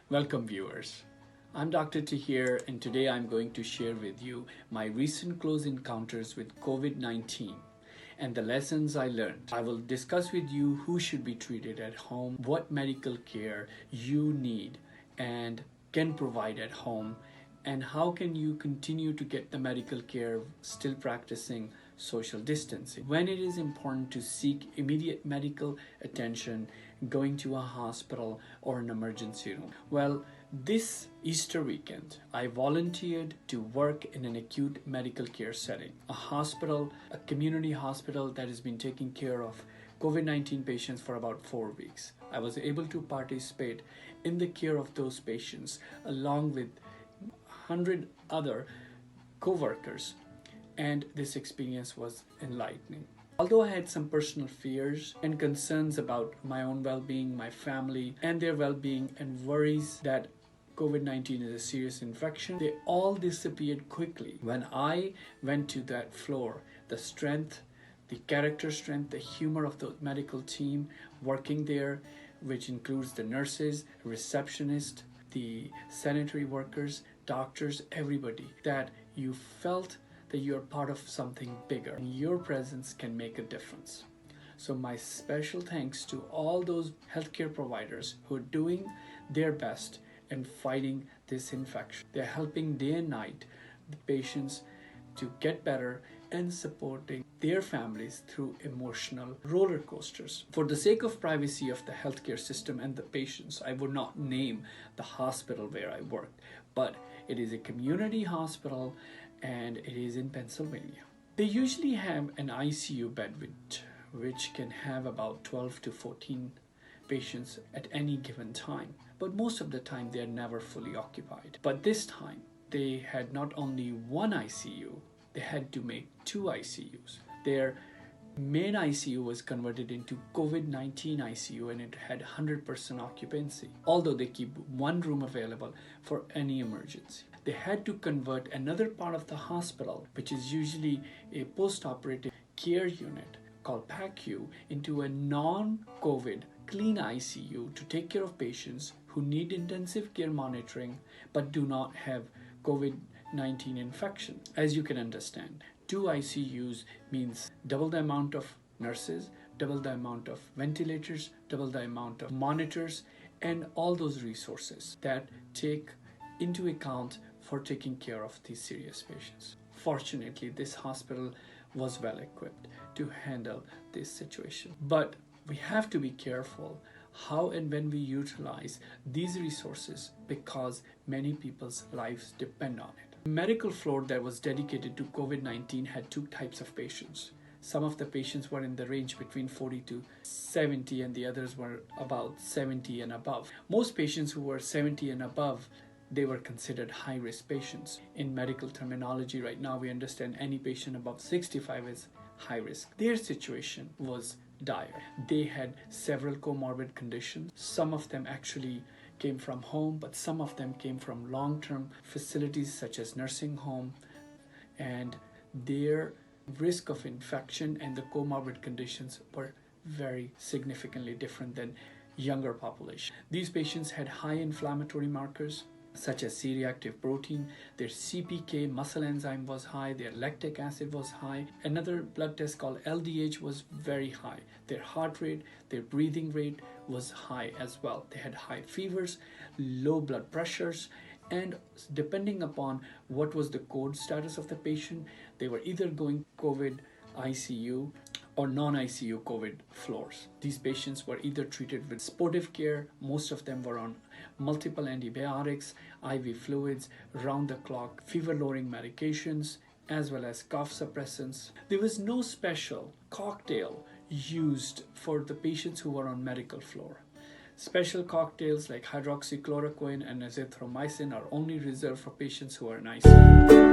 Welcome viewers. I'm Dr. Tahir and today I'm going to share with you my recent close encounters with COVID-19 and the lessons I learned. I will discuss with you who should be treated at home, what medical care you need and can provide at home, and how can you continue to get the medical care still practicing social distancing. When it is important to seek immediate medical attention, going to a hospital or an emergency room. Well, this Easter weekend, I volunteered to work in an acute medical care setting, a hospital, a community hospital that has been taking care of COVID-19 patients for about 4 weeks. I was able to participate in the care of those patients along with 100 other co-workers, and this experience was enlightening. Although I had some personal fears and concerns about my own well-being, my family and their well-being, and worries that COVID-19 is a serious infection, they all disappeared quickly when I went to that floor. The strength, the character strength, the humor of the medical team working there, which includes the nurses, receptionists, the sanitary workers, doctors, everybody, that you felt that you're part of something bigger and your presence can make a difference. So my special thanks to all those healthcare providers who are doing their best in fighting this infection. They're helping day and night the patients to get better and supporting their families through emotional roller coasters. For the sake of privacy of the healthcare system and the patients, I would not name the hospital where I worked, but it is a community hospital and it is in Pennsylvania. They usually have an ICU bed which can have about 12 to 14 patients at any given time, but most of the time they are never fully occupied. But this time they had not only one ICU, they had to make 2 ICUs. Their main ICU was converted into COVID-19 ICU and it had 100% occupancy, although they keep one room available for any emergency. They had to convert another part of the hospital, which is usually a post-operative care unit called PACU, into a non-COVID clean ICU to take care of patients who need intensive care monitoring but do not have COVID-19 infection. As you can understand, 2 ICUs means double the amount of nurses, double the amount of ventilators, double the amount of monitors, and all those resources that take into account for taking care of these serious patients. Fortunately, this hospital was well equipped to handle this situation. But we have to be careful how and when we utilize these resources because many people's lives depend on it. The medical floor that was dedicated to COVID-19 had 2 types of patients. Some of the patients were in the range between 40 to 70 and the others were about 70 and above. Most patients who were 70 and above, they were considered high-risk patients. In medical terminology right now, we understand any patient above 65 is high risk. Their situation was dire. They had several comorbid conditions. Some of them actually came from home, but some of them came from long-term facilities such as nursing home, and their risk of infection and the comorbid conditions were very significantly different than younger population. These patients had high inflammatory markers such as C-reactive protein, their CPK muscle enzyme was high, their lactic acid was high, another blood test called LDH was very high, their heart rate, their breathing rate was high as well. They had high fevers, low blood pressures, and depending upon what was the code status of the patient, they were either going COVID ICU or non-ICU COVID floors. These patients were either treated with supportive care, most of them were on multiple antibiotics, IV fluids, round-the-clock fever-lowering medications, as well as cough suppressants. There was no special cocktail used for the patients who were on medical floor. Special cocktails like hydroxychloroquine and azithromycin are only reserved for patients who are in ICU.